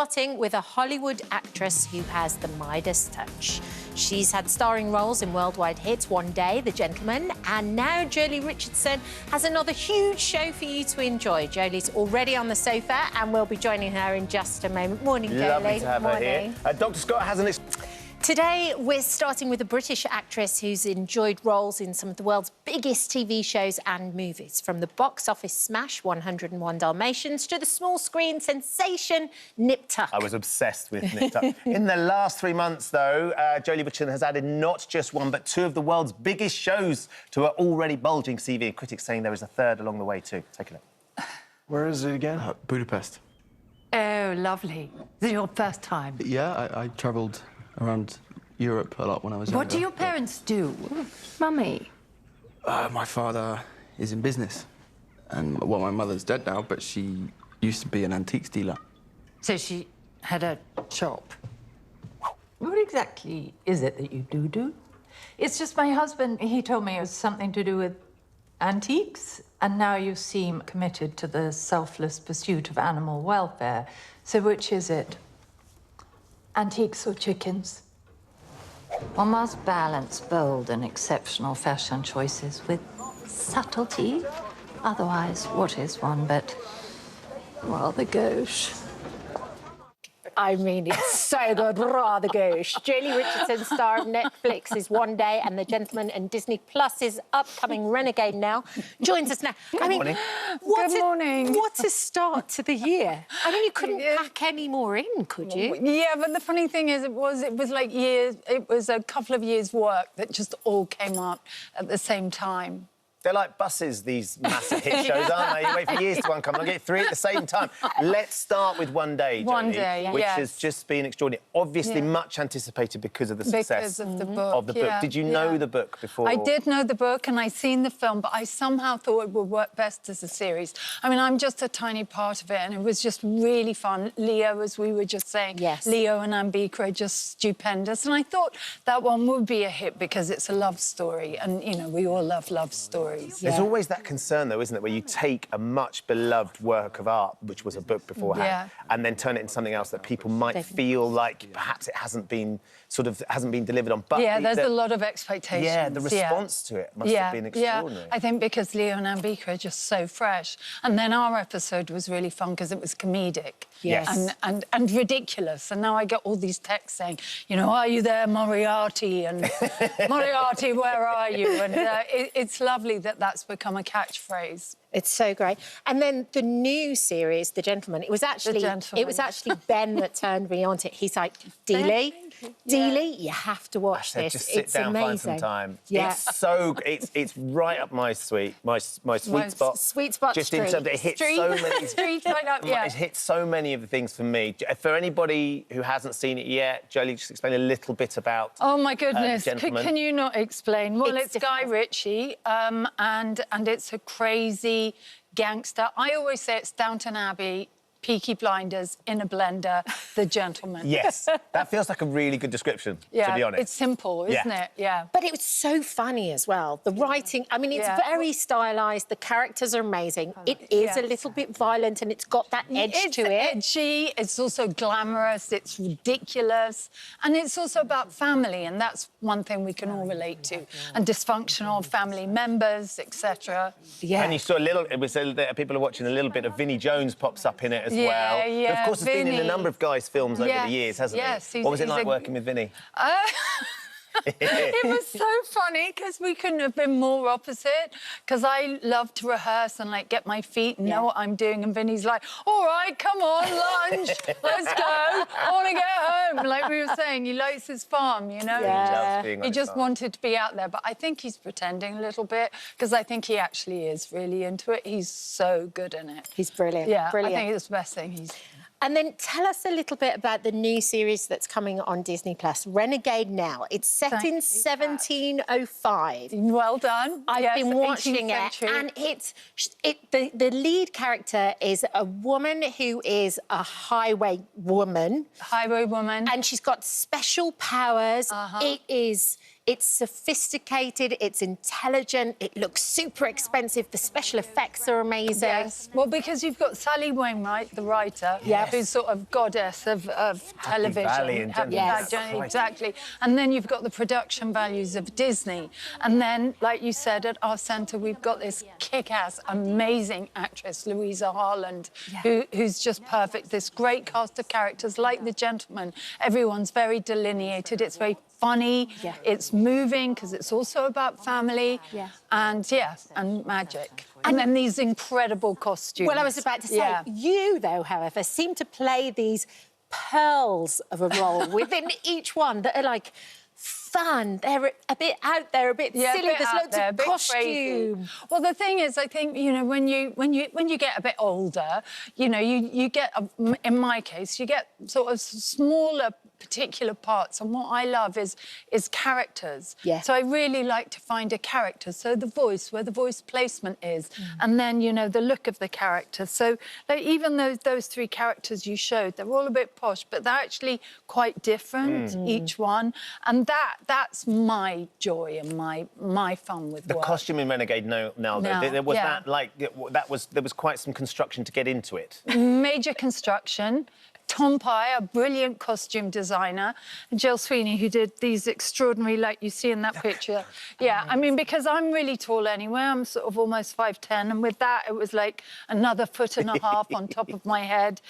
starting with a Hollywood actress who has the Midas touch. She's had starring roles in worldwide hits One Day, The Gentleman, and now Jolie Richardson has another huge show for you to enjoy. Jolie's already on the sofa and we'll be joining her in just a moment. Morning, Jolie. Lovely to have her here. Dr. Scott has an... Today, we're starting with a British actress who's enjoyed roles in some of the world's biggest TV shows and movies, from the box office smash 101 Dalmatians to the small screen sensation Nip Tuck. I was obsessed with Nip Tuck. In the last 3 months, though, Jolie Richardson has added not just one, but two of the world's biggest shows to her already bulging CV, and critics saying there is a third along the way, too. Take a look. Where is it again? Budapest. Oh, lovely. Is it your first time? Yeah, I travelled around Europe a lot when I was younger. What do your parents do? Mummy? My father is in business. And, well, my mother's dead now, but she used to be an antiques dealer. So she had a shop. What exactly is it that you do? It's just my husband, he told me it was something to do with antiques, and now you seem committed to the selfless pursuit of animal welfare. So which is it? Antiques or chickens? One must balance bold and exceptional fashion choices with subtlety. Otherwise, what is one but rather gauche? I mean, it's so good, rather gauche. Jolie Richardson, star of Netflix's One Day and The Gentleman, and Disney Plus's upcoming Renegade now, joins us now. Good morning. Good morning. What a start to the year. I mean, you couldn't pack any more in, could you? Yeah, but the funny thing is, it was like years, it was a couple of years' work that just all came out at the same time. They're like buses, these massive hit shows, aren't they? You wait for years to one come and get three at the same time. Let's start with One Day, Jolie, One Day, which yes. has just been extraordinary. Obviously, much anticipated because of the success of the book. Did you know the book before? I did know the book and I'd seen the film, but I somehow thought it would work best as a series. I mean, I'm just a tiny part of it, and it was just really fun. Leo, as we were just saying, Leo and Ambika are just stupendous, and I thought that one would be a hit because it's a love story, and, you know, we all love love stories. There's always that concern, though, isn't it, where you take a much beloved work of art, which was a book beforehand, and then turn it into something else that people might feel like perhaps it hasn't been delivered on. But there's a lot of expectations. Yeah, the response to it must have been extraordinary. Yeah, I think because Leo and Ambika are just so fresh. And then our episode was really fun because it was comedic. Yes. And ridiculous. And now I get all these texts saying, you know, are you there, Moriarty? And Moriarty, where are you? And it's lovely that that's become a catchphrase. It's so great. And then the new series, The Gentleman, it was actually Ben that turned me on to it. He's like, Dealey, you have to watch this. Just sit down, amazing. Find some time. Yeah. It's right up my sweet spot. Sweet spot. Just in terms of it hits so many. It hits so many of the things for me. For anybody who hasn't seen it yet, Jolie, just explain a little bit about. Oh my goodness! Gentleman. Can you not explain? Well, it's Guy Ritchie, and it's a crazy gangster. I always say it's Downton Abbey, Peaky Blinders in a blender, The Gentleman. Yes, that feels like a really good description, to be honest. It's simple, isn't it? Yeah. But it was so funny as well. The writing, I mean, it's very stylised. The characters are amazing. It is a little bit violent and it's got that edge to it. It's edgy, it's also glamorous, it's ridiculous. And it's also about family, and that's one thing we can all relate to. And dysfunctional family members, etc. Yeah. And you saw people are watching a little bit of Vinnie Jones pops up in it as well. Yeah, but of course, it's been in a number of Guy's films over the years, hasn't he? What was it like working with Vinnie? It was so funny because we couldn't have been more opposite, because I love to rehearse and, like, get my feet and know what I'm doing, and Vinny's like, all right, come on, lunch, let's go, I want to get home. Like we were saying, he likes his farm, you know? He loves being on He his just farm. wanted to be out there, but I think he's pretending a little bit, because I think he actually is really into it. He's so good in it. He's brilliant. Yeah, brilliant. I think it's the best thing he's... And then tell us a little bit about the new series that's coming on Disney Plus, Renegade now. It's set in 1705. Well done. I've been watching 18th it, century. and the lead character is a woman who is a highway woman. Highway woman. And she's got special powers. It's sophisticated, it's intelligent, it looks super expensive, the special effects are amazing. Yes, well, because you've got Sally Wainwright, the writer, who's sort of goddess of television. Valley and Gentleman. Exactly. And then you've got the production values of Disney. And then, like you said, at our centre, we've got this kick-ass, amazing actress, Louisa Harland, who's just perfect. This great cast of characters, like The Gentleman. Everyone's very delineated. It's very funny. It's moving, because it's also about family. And, and magic. And then these incredible costumes. Well, I was about to say, you, though, however, seem to play these pearls of a role within each one that are, like, fun. They're a bit out there, a bit silly. There's loads of costume. Well, the thing is, I think, you know, when you get a bit older, you know, you get, in my case, you get sort of smaller particular parts, and what I love is characters. So I really like to find a character. So the voice, where the voice placement is, and then, you know, the look of the character. So, like, even those three characters you showed, they're all a bit posh, but they're actually quite different, each one. And that's my joy and my fun with the work. costume in Renegade now though, was that like there was quite some construction to get into it? Major construction. Tom Pye, a brilliant costume designer, and Jill Sweeney, who did these extraordinary, like you see in that picture. I mean, because I'm really tall anyway, I'm sort of almost 5'10", and with that, it was like another 1.5 foot on top of my head.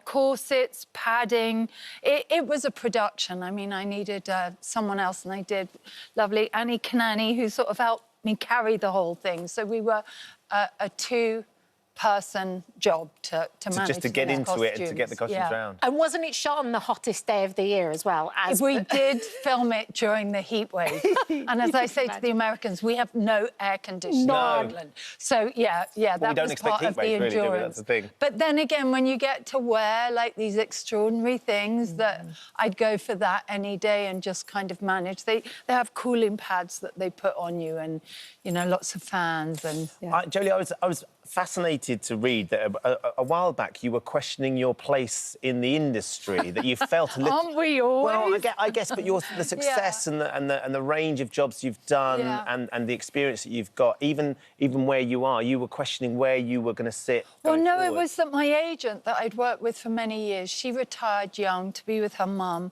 Corsets, padding. It was a production. I mean, I needed someone else, and I did. Lovely Annie Kanani, who sort of helped me carry the whole thing. So we were a two-person job to manage just to get into costumes. it and to get the costumes round. And wasn't it shot on the hottest day of the year as well? We did film it during the heat wave. And as I say to the Americans, we have no air conditioning in England. So, that was part of the endurance. Really, that's the thing. But then again, when you get to wear, like, these extraordinary things, that I'd go for that any day and just kind of manage. They have cooling pads that they put on you, and, you know, lots of fans. And Jolie, I was fascinated to read that a while back you were questioning your place in the industry, that you felt a little... Aren't we always? Well, I guess, but the success and the range of jobs you've done and the experience that you've got, even where you are, you were questioning where you were going to sit. Well, no, it was that my agent that I'd worked with for many years, she retired young to be with her mum,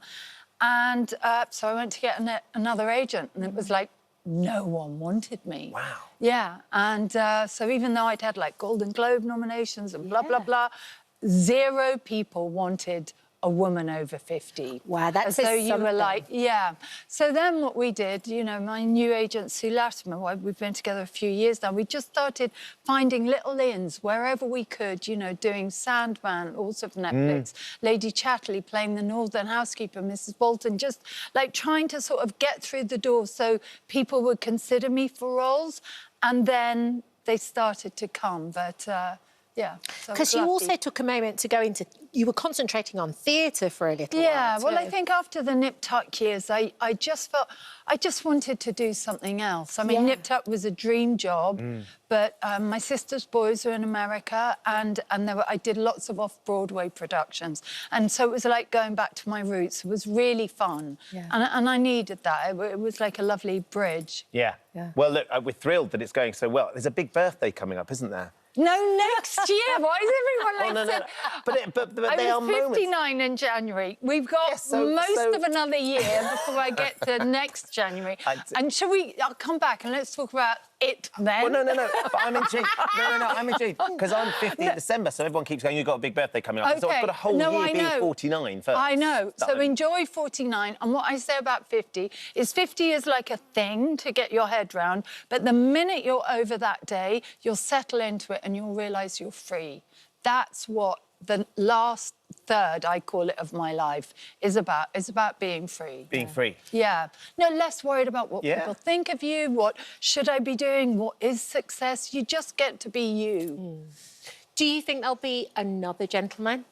and so I went to get another agent, and it was like, no one wanted me. Wow. Yeah, and so even though I'd had, like, Golden Globe nominations and blah, blah, blah, 0 people wanted a woman over 50. Wow, that's so you were like, So then what we did, you know, my new agent, Sue Latimer, we've been together a few years now, we just started finding little ins wherever we could, you know, doing Sandman, also for Netflix, Lady Chatterley playing the Northern housekeeper, Mrs. Bolton, just, like, trying to sort of get through the door so people would consider me for roles. And then they started to come, but... Because you also took a moment to go into... You were concentrating on theatre for a little while. Yeah, well, I think after the Nip Tuck years, I just felt... I just wanted to do something else. I mean, Nip Tuck was a dream job, but my sister's boys are in America, and I did lots of off-Broadway productions. And so it was like going back to my roots. It was really fun. And I needed that. It was like a lovely bridge. Yeah. Well, look, we're thrilled that it's going so well. There's a big birthday coming up, isn't there? No, next year. Why is everyone like that? But they are moments. I was 59 in January. We've got most of another year before I get to next January. And shall we... I'll come back and let's talk about it then. Well, no. But I'm intrigued. No, I'm intrigued. Because I'm 50 in December, so everyone keeps going, you've got a big birthday coming up. Okay. So I've got a whole year being 49 first. I know. So enjoy 49. And what I say about 50 is 50 is like a thing to get your head round. But the minute you're over that day, you'll settle into it and you'll realise you're free. That's what the last third, I call it, of my life is about. It's about being free. Being free. Yeah. No, less worried about what people think of you, what should I be doing, what is success. You just get to be you. Do you think there'll be another Gentleman?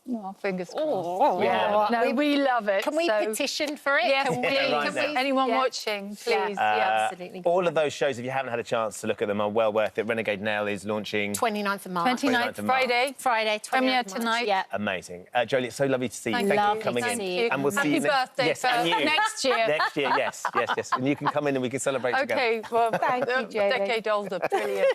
Oh, fingers crossed. Oh, yeah. No, we love it. Can we so... petition for it? Yes, Can we? right Can we? Anyone watching, please. Yeah. Absolutely. All of those shows, if you haven't had a chance to look at them, are well worth it. Renegade now is launching... 29th of March. 29th, of March. Friday. Friday, 29th Premiere of March. tonight. Yeah. Amazing. Jolie, it's so lovely to see you. Thank Thank you you. for coming Thank in. you. And we'll see Happy you birthday, Yes, and you. next year. Next year, yes. And you can come in and we can celebrate together. OK, well, Thank you, Jolie. decade older, brilliant.